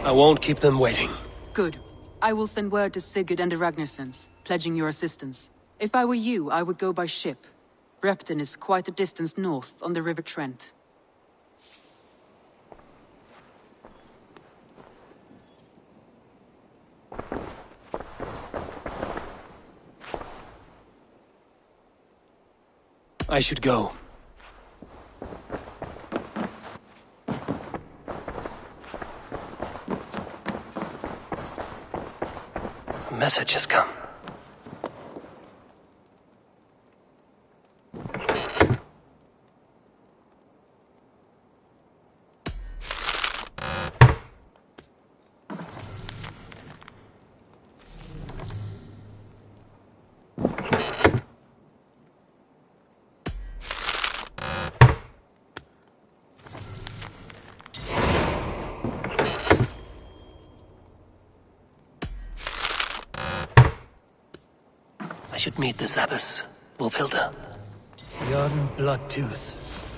I won't keep them waiting. Good. I will send word to Sigurd and the Ragnarsons, pledging your assistance. If I were you, I would go by ship. Repton is quite a distance north, on the River Trent. I should go. A message has come. I should meet this abbess, Wolfhilda. The ardent Bloodtooth.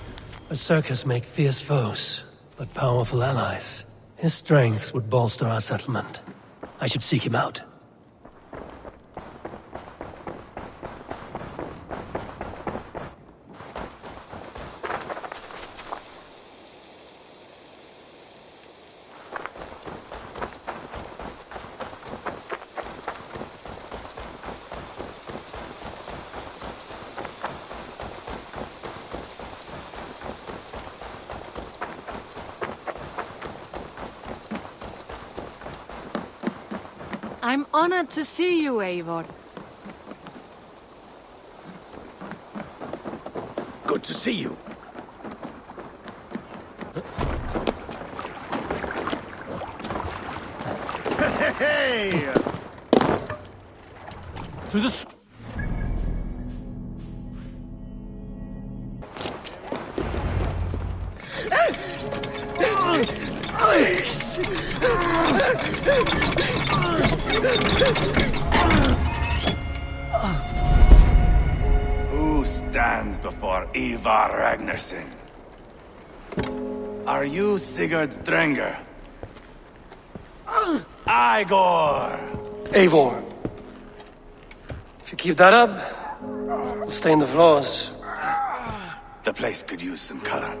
Berserkers make fierce foes, but powerful allies. His strength would bolster our settlement. I should seek him out. I'm honored to see you, Ivor. Good to see you. Hey! To the... Who stands before Ivor Ragnarsson? Are you Sigurd Drenger? Igor! Ivor. If you keep that up, we'll stain the floors. The place could use some color.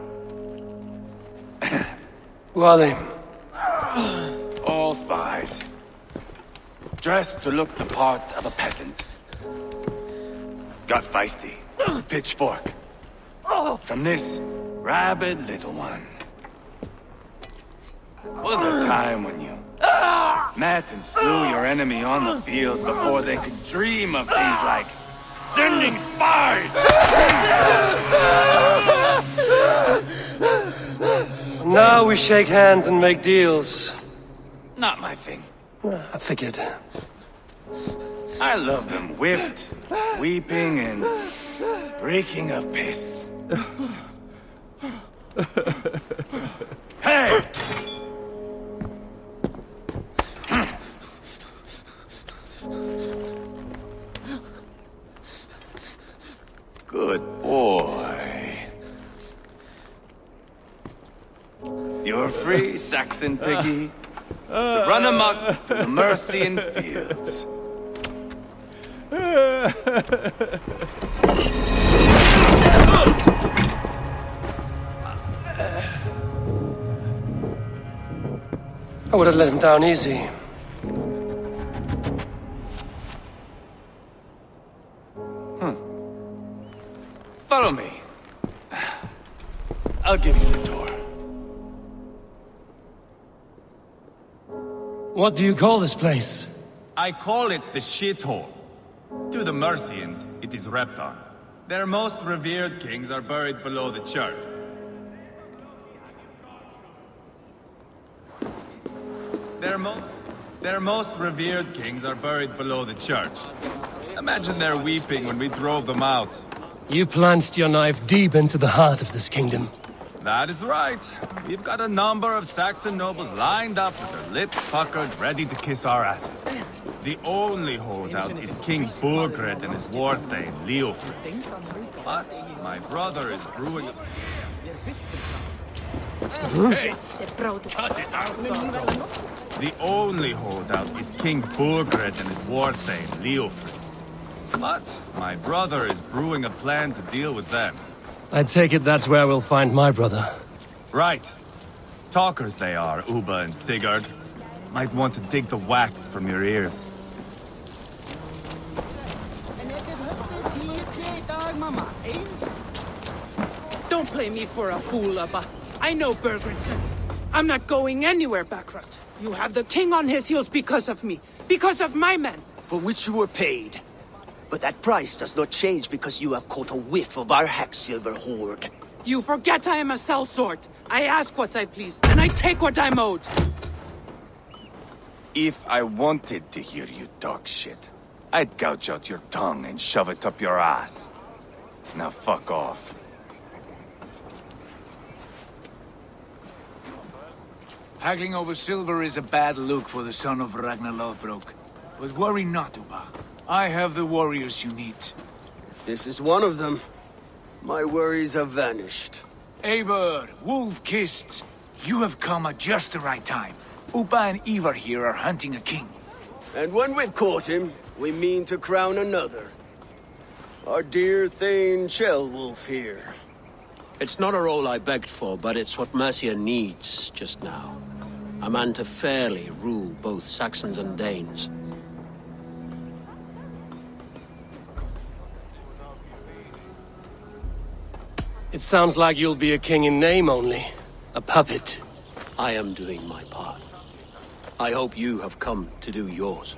Who are they? All spies. Dressed to look the part of a peasant. Got feisty. Pitchfork. From this rabid little one. Was a time when you met and slew your enemy on the field before they could dream of things like sending spies! Now we shake hands and make deals. Not my thing. I figured. I love them whipped, weeping, and reeking of piss. Hey! Good boy. You're free, Saxon piggy, to run amok through the Mercian fields. I would have let him down easy. Follow me. I'll give you the tour. What do you call this place? I call it the shithole. To the Mercians, it is Repton. Their most revered kings are buried below the church. Their most revered kings are buried below the church. Imagine their weeping when we drove them out. You plunged your knife deep into the heart of this kingdom. That is right. We've got a number of Saxon nobles lined up with their lips puckered, ready to kiss our asses. The only holdout is King Burgred and his war thane, Leofrid. But my brother is brewing a... Hey! Cut it out! The only holdout is King Burgred and his war thane, Leofrid. But my brother is brewing a plan to deal with them. I take it that's where we'll find my brother. Right. Talkers they are, Uba and Sigurd. Might want to dig the wax from your ears. Don't play me for a fool, Abba. I know Bergrenson. I'm not going anywhere, Backrot. You have the king on his heels because of me. Because of my men. For which you were paid. But that price does not change because you have caught a whiff of our Hacksilver hoard. You forget I am a sellsword. I ask what I please, and I take what I'm owed. If I wanted to hear you talk shit, I'd gouge out your tongue and shove it up your ass. Now fuck off. Haggling over silver is a bad look for the son of Ragnar Lothbrok. But worry not, Uba. I have the warriors you need. This is one of them. My worries have vanished. Eivor, Wolf-Kissed, you have come at just the right time. Uba and Ivor here are hunting a king. And when we've caught him, we mean to crown another. Our dear Thane Ceolwulf here. It's not a role I begged for, but it's what Mercia needs just now. A man to fairly rule both Saxons and Danes. It sounds like you'll be a king in name only. A puppet. I am doing my part. I hope you have come to do yours.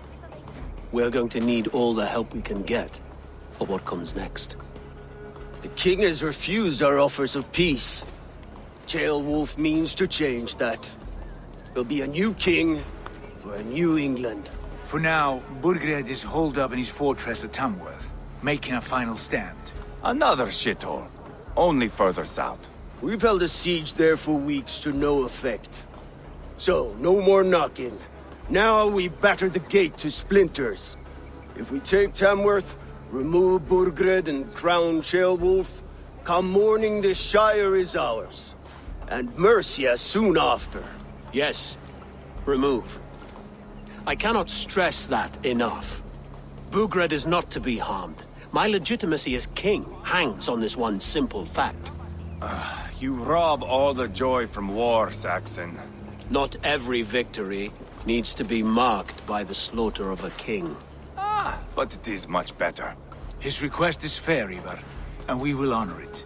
We're going to need all the help we can get for what comes next. The king has refused our offers of peace. Ceolwulf means to change that. There'll be a new king for a new England. For now, Burgred is holed up in his fortress at Tamworth, making a final stand. Another shithole. Only further south. We've held a siege there for weeks to no effect. So, no more knocking. Now we batter the gate to splinters. If we take Tamworth, remove Burgred and crown Ceolwulf, come morning the Shire is ours. And Mercia soon after. Yes, remove. I cannot stress that enough. Burgred is not to be harmed. My legitimacy as king hangs on this one simple fact. You rob all the joy from war, Saxon. Not every victory needs to be marked by the slaughter of a king. But it is much better. His request is fair, Ivor, and we will honor it.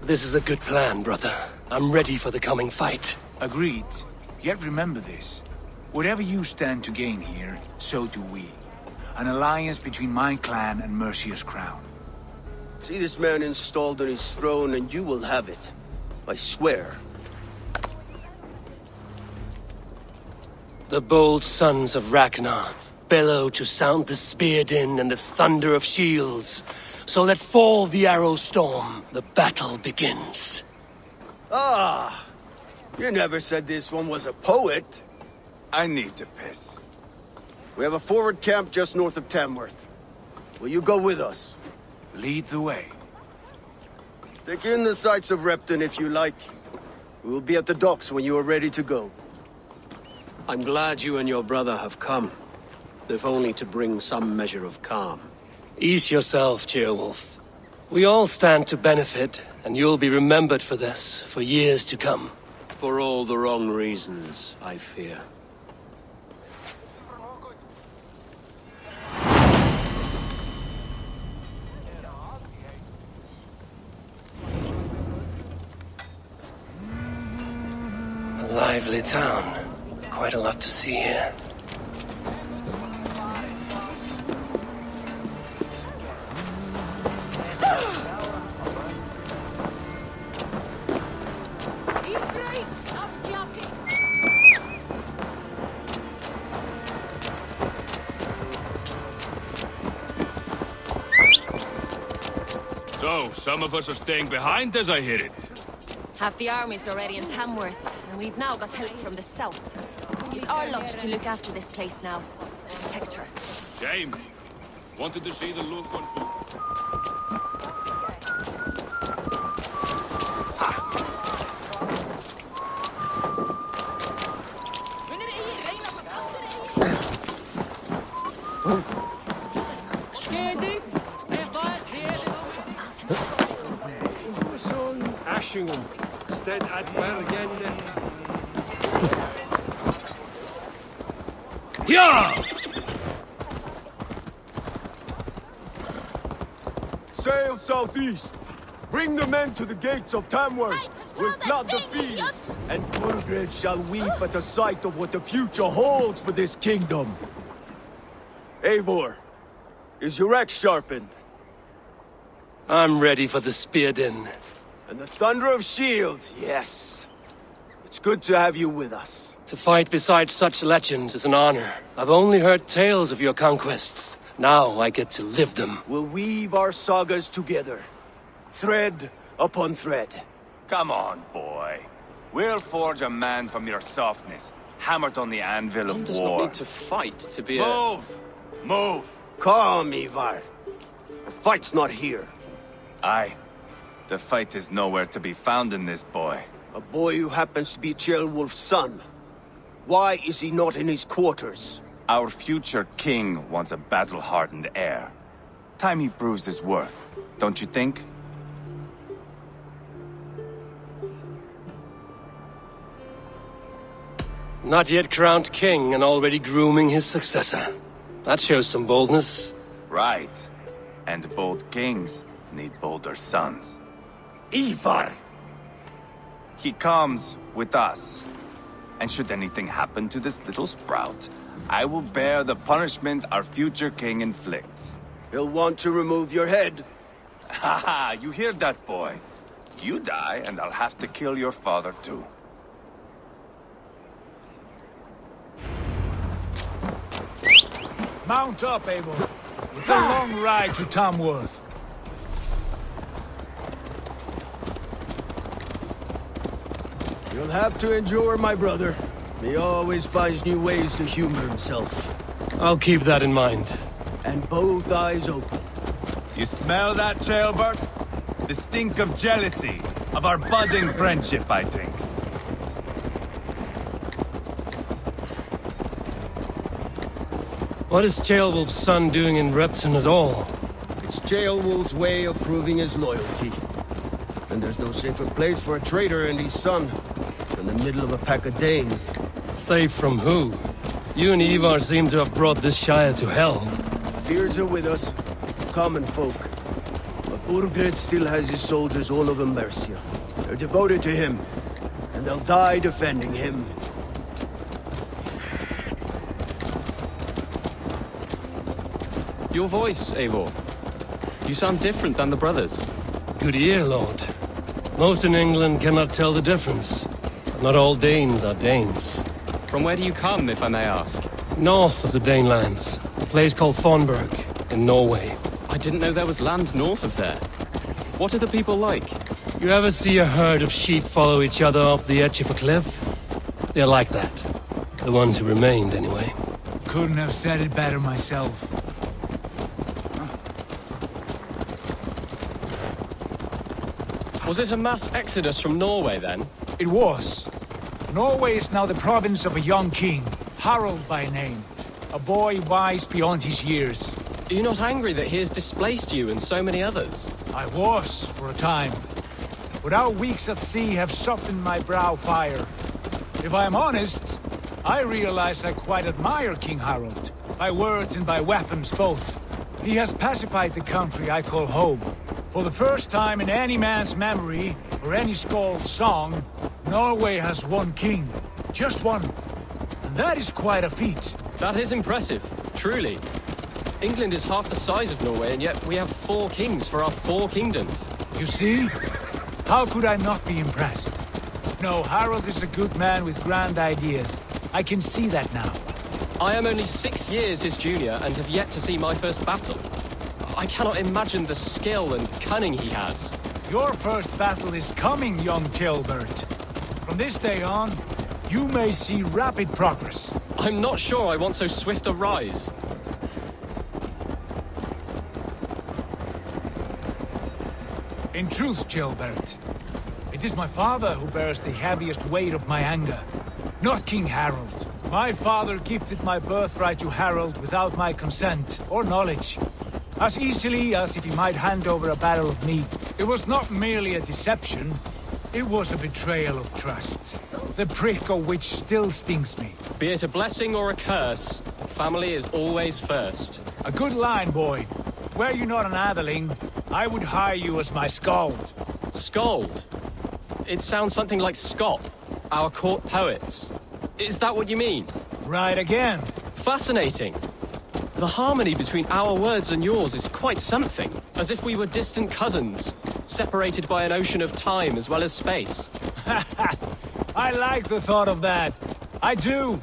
This is a good plan, brother. I'm ready for the coming fight. Agreed. Yet remember this. Whatever you stand to gain here, so do we. An alliance between my clan and Mercia's crown. See this man installed on his throne and you will have it. I swear. The bold sons of Ragnar bellow to sound the spear din and the thunder of shields. So let fall the arrow storm. The battle begins. Ah! You never said this one was a poet. I need to piss. We have a forward camp just north of Tamworth. Will you go with us? Lead the way. Take in the sights of Repton if you like. We will be at the docks when you are ready to go. I'm glad you and your brother have come, if only to bring some measure of calm. Ease yourself, Ceolwulf. We all stand to benefit, and you'll be remembered for this, for years to come. For all the wrong reasons, I fear. A lively town. Quite a lot to see here. So, some of us are staying behind as I hear it. Half the army's already in Tamworth, and we've now got help from the south. It's our lot to look after this place now. Protect her. Shame. Wanted to see the look on... Stead ad again. Yeah! Sail southeast. Bring the men to the gates of Tamworth. We'll flood the fields, and Burgred shall weep at the sight of what the future holds for this kingdom. Ivor, is your axe sharpened? I'm ready for the spear din. And the thunder of shields, yes. It's good to have you with us. To fight beside such legends is an honor. I've only heard tales of your conquests. Now I get to live them. We'll weave our sagas together. Thread upon thread. Come on, boy. We'll forge a man from your softness, hammered on the anvil of One does war. not need to fight to be Move! Move! Calm, Ivor. The fight's not here. Aye. The fight is nowhere to be found in this boy. A boy who happens to be Ceolwulf's son. Why is he not in his quarters? Our future king wants a battle-hardened heir. Time he proves his worth, don't you think? Not yet crowned king and already grooming his successor. That shows some boldness. Right. And bold kings need bolder sons. Ivor! He comes with us. And should anything happen to this little sprout, I will bear the punishment our future king inflicts. He'll want to remove your head. Ha ha! You hear that, boy? You die, and I'll have to kill your father, too. Mount up, Ivor. It's a long ride to Tamworth. You'll have to endure, my brother. He always finds new ways to humor himself. I'll keep that in mind. And both eyes open. You smell that, Ceolbert? The stink of jealousy, of our budding friendship, I think. What is Ceolwulf's son doing in Repton at all? It's Ceolwulf's way of proving his loyalty. And there's no safer place for a traitor and his son than the middle of a pack of Danes. Safe from who? You and Ivor seem to have brought this Shire to hell. Fears are with us, common folk. But Burgred still has his soldiers all over Mercia. They're devoted to him, and they'll die defending him. Your voice, Eivor. You sound different than the brothers. Good ear, Lord. Most in England cannot tell the difference. But not all Danes are Danes. From where do you come, if I may ask? North of the Danelands. A place called Thornburg, in Norway. I didn't know there was land north of there. What are the people like? You ever see a herd of sheep follow each other off the edge of a cliff? They're like that. The ones who remained, anyway. Couldn't have said it better myself. Was it a mass exodus from Norway, then? It was. Norway is now the province of a young king, Harald by name. A boy wise beyond his years. Are you not angry that he has displaced you and so many others? I was, for a time. But our weeks at sea have softened my brow fire. If I am honest, I realize I quite admire King Harald. By words and by weapons both. He has pacified the country I call home. For the first time in any man's memory, or any skald's song, Norway has one king. Just one. And that is quite a feat. That is impressive, truly. England is half the size of Norway, and yet we have 4 kings for our 4 kingdoms. You see? How could I not be impressed? No, Harald is a good man with grand ideas. I can see that now. I am only 6 years his junior and have yet to see my first battle. I cannot imagine the skill and cunning he has. Your first battle is coming, young Ceolbert. From this day on, you may see rapid progress. I'm not sure I want so swift a rise. In truth, Gilbert, it is my father who bears the heaviest weight of my anger, not King Harold. My father gifted my birthright to Harold without my consent or knowledge, as easily as if he might hand over a barrel of meat. It was not merely a deception, it was a betrayal of trust, the prick of which still stings me. Be it a blessing or a curse, family is always first. A good line, boy. Were you not an atheling, I would hire you as my skald. Skald? It sounds something like Scott, our court poets. Is that what you mean? Right again. Fascinating. The harmony between our words and yours is quite something. As if we were distant cousins, separated by an ocean of time as well as space. I like the thought of that. I do.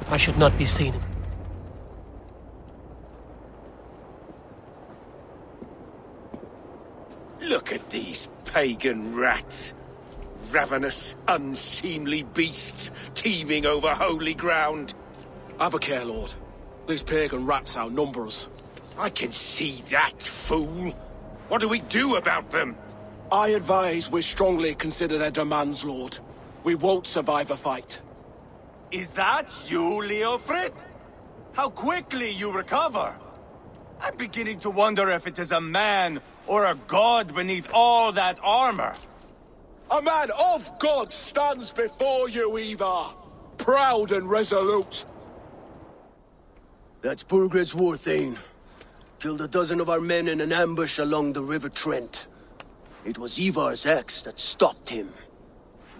I should not be seen. Look at these pagan rats. Ravenous, unseemly beasts teeming over holy ground. Have a care, Lord. These pagan rats outnumber us. I can see that, fool. What do we do about them? I advise we strongly consider their demands, Lord. We won't survive a fight. Is that you, Leofrid? How quickly you recover! I'm beginning to wonder if it is a man or a god beneath all that armor. A man of God stands before you, Ivor. Proud and resolute. That's Burgred's war thane. Killed a dozen of our men in an ambush along the River Trent. It was Ivar's axe that stopped him.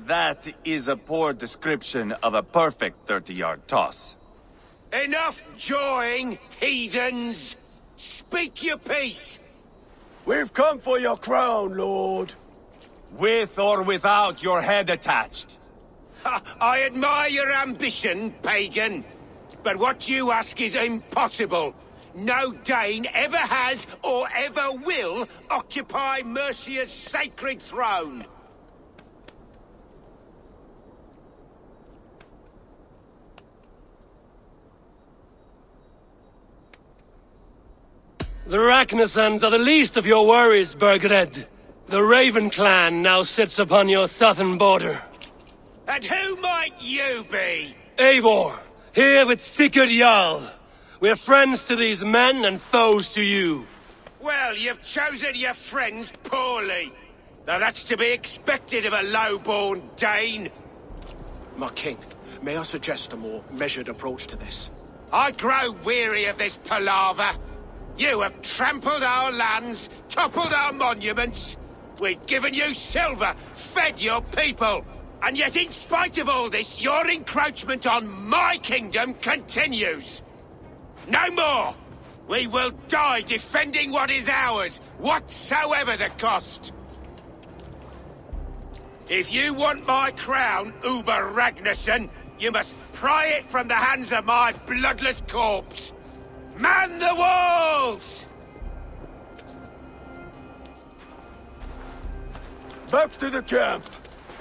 That is a poor description of a perfect 30-yard toss. Enough jawing, heathens! Speak your piece! We've come for your crown, Lord. With or without your head attached. Ha, I admire your ambition, pagan. But what you ask is impossible. No Dane ever has or ever will occupy Mercia's sacred throne. The Ragnarsons are the least of your worries, Burgred. The Raven clan now sits upon your southern border. And who might you be? Ivor, here with Sigurd Jarl. We're friends to these men and foes to you. Well, you've chosen your friends poorly. Now that's to be expected of a low-born Dane. My king, may I suggest a more measured approach to this? I grow weary of this palaver. You have trampled our lands, toppled our monuments. We've given you silver, fed your people. And yet in spite of all this, your encroachment on my kingdom continues. No more! We will die defending what is ours, whatsoever the cost. If you want my crown, Uber Ragnarsson, you must pry it from the hands of my bloodless corpse. Man the walls! Back to the camp.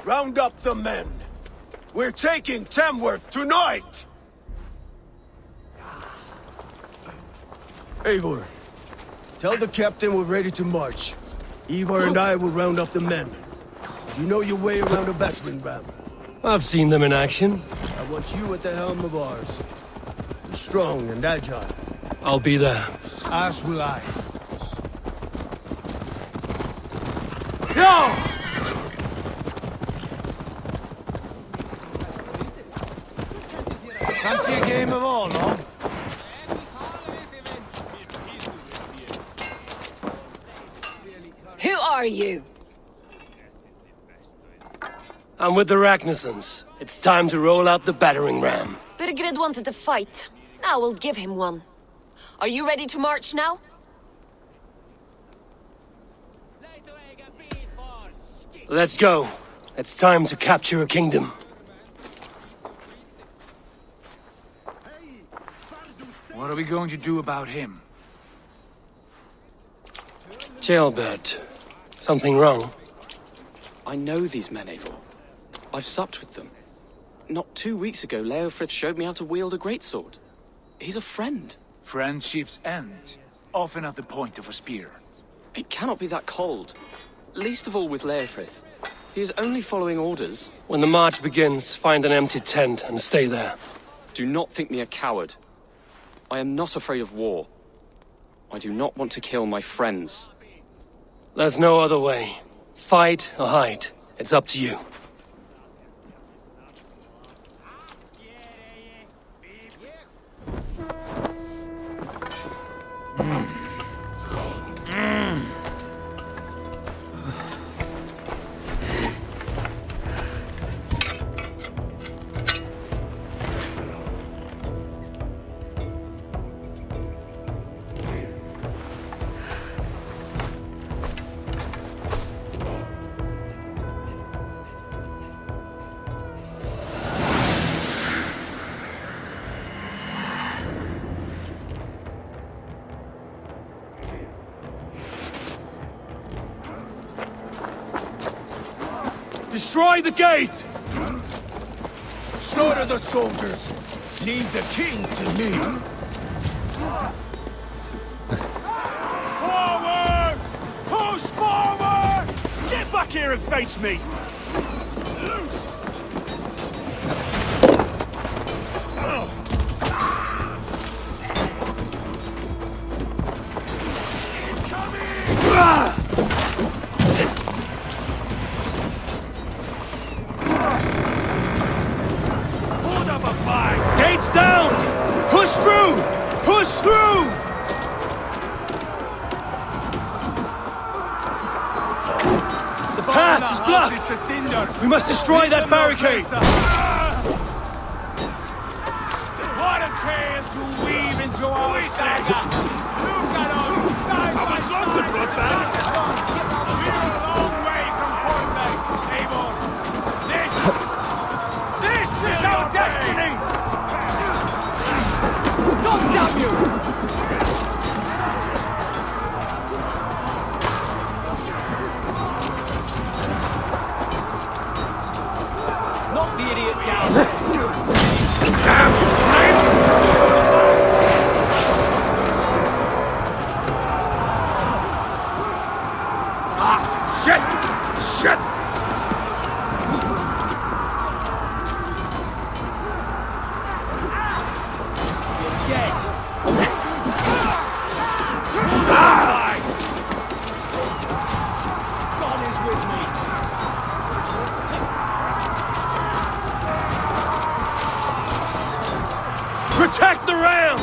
Round up the men. We're taking Tamworth tonight! Ivor, tell the captain we're ready to march. Ivor and I will round up the men. You know your way around a battering ram. I've seen them in action. I want you at the helm of ours. You're strong and agile. I'll be there. As will I. No! Fancy a game of all, no? Who are you? I'm with the Ragnarsons. It's time to roll out the battering ram. Birgred wanted to fight. Now we'll give him one. Are you ready to march now? Let's go. It's time to capture a kingdom. What are we going to do about him? Jailbird. Something wrong? I know these men, Ivor. I've supped with them. Not 2 weeks ago, Leofrith showed me how to wield a greatsword. He's a friend. Friendships end, often at the point of a spear. It cannot be that cold. Least of all with Leofrith. He is only following orders. When the march begins, find an empty tent and stay there. Do not think me a coward. I am not afraid of war. I do not want to kill my friends. There's no other way. Fight or hide. It's up to you. Destroy the gate! Slaughter the soldiers! Leave the king to me! Forward! Push forward! Get back here and face me! Loose! Gates down! Push through! Push through! The path is blocked! We must destroy that barricade! What a trail to weave into our saga! Look at us, side by side! We're a long way from Fortnite, Ivor! This is our destiny! God damn you! Knock the idiot down! Damn Ah, shit! Shit! Protect the ram!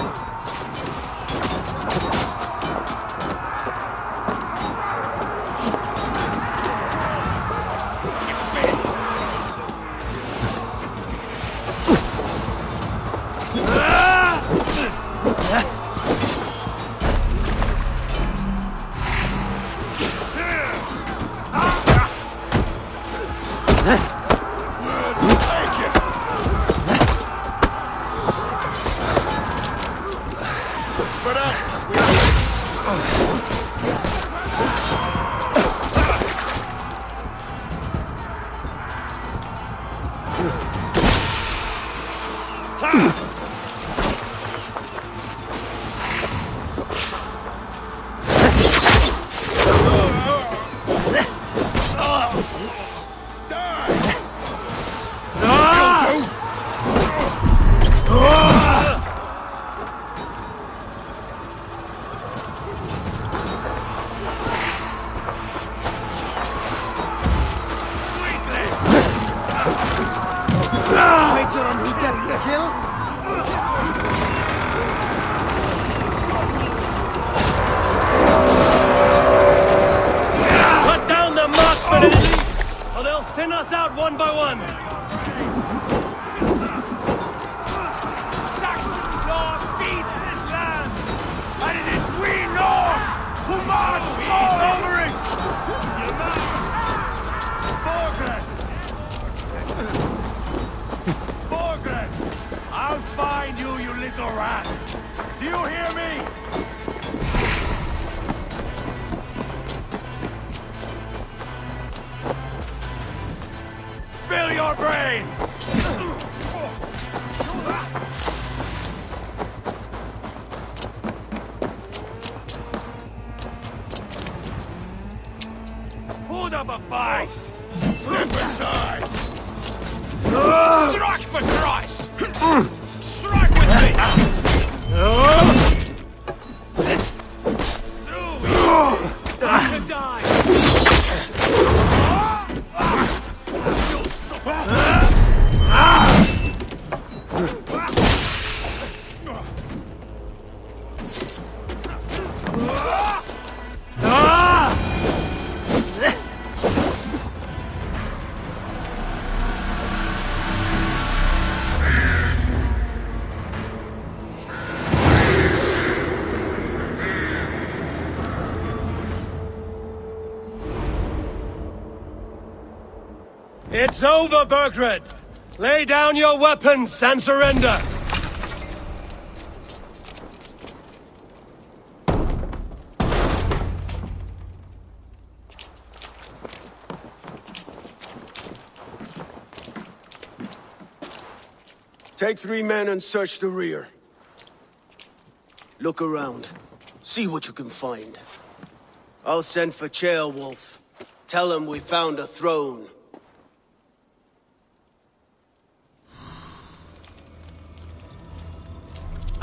Cut down the marksmen and elite, or they'll thin us out one by one. Saxon law feeds this land, and it is we Norse who march all over it! Borgred! I'll find you, you little rat! Do you hear me? Spill your brains! Hold up a fight! Step aside! Strike for Christ! Strike with me! Time to die! It's over, Burgred! Lay down your weapons and surrender! Take 3 men and search the rear. Look around. See what you can find. I'll send for Ceolwulf. Tell him we found a throne.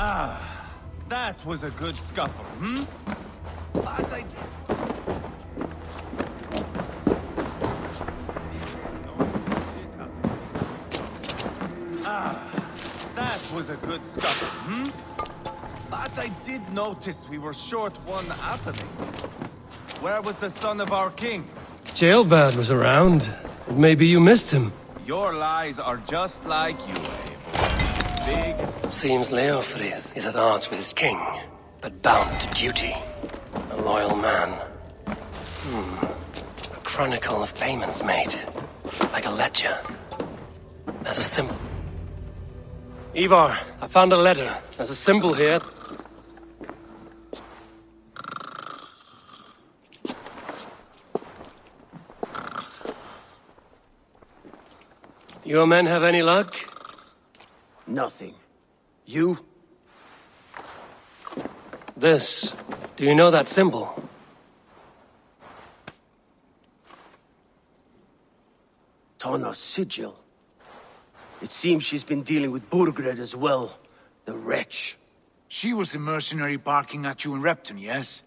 Ah, that was a good scuffle, hmm? But I... That was a good scuffle, hmm? But I did notice we were short one athelling. Where was the son of our king? Ceolbad was around. Maybe you missed him. Your lies are just like you, Ivor. Big... Seems Leofrith is at odds with his king, but bound to duty. A loyal man. A chronicle of payments made. Like a ledger. As a symbol. Ivor, I found a letter. There's a symbol here. Your men have any luck? Nothing. You? This. Do you know that symbol? Tana's sigil. It seems she's been dealing with Burgred as well. The wretch. She was the mercenary barking at you in Repton, yes?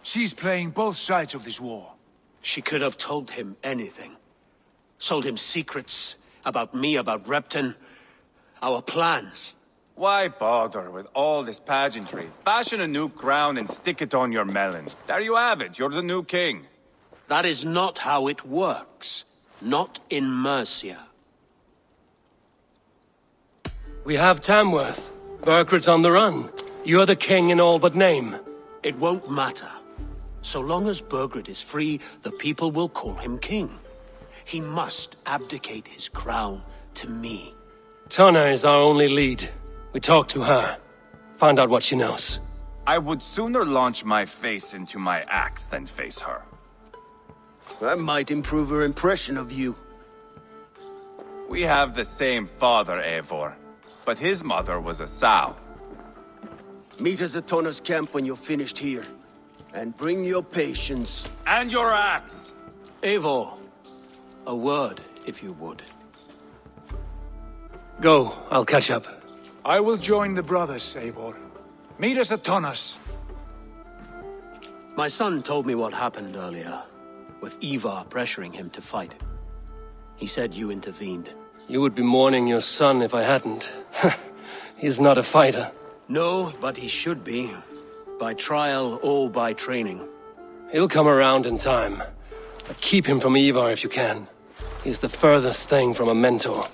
She's playing both sides of this war. She could have told him anything. Sold him secrets about me, about Repton, our plans. Why bother with all this pageantry? Fashion a new crown and stick it on your melon. There you have it, you're the new king. That is not how it works. Not in Mercia. We have Tamworth. Burgred's on the run. You're the king in all but name. It won't matter. So long as Burgred is free, the people will call him king. He must abdicate his crown to me. Tana is our only lead. We talk to her. Find out what she knows. I would sooner launch my face into my axe than face her. That might improve her impression of you. We have the same father, Ivor. But his mother was a sow. Meet us at Tana's camp when you're finished here. And bring your patience. And your axe! Ivor, a word, if you would. Go, I'll catch up. I will join the brothers, Ivor. Meet us at Tonnas. My son told me what happened earlier, with Ivor pressuring him to fight. He said you intervened. You would be mourning your son if I hadn't. He's not a fighter. No, but he should be. By trial or by training. He'll come around in time. But keep him from Ivor if you can. He's the furthest thing from a mentor.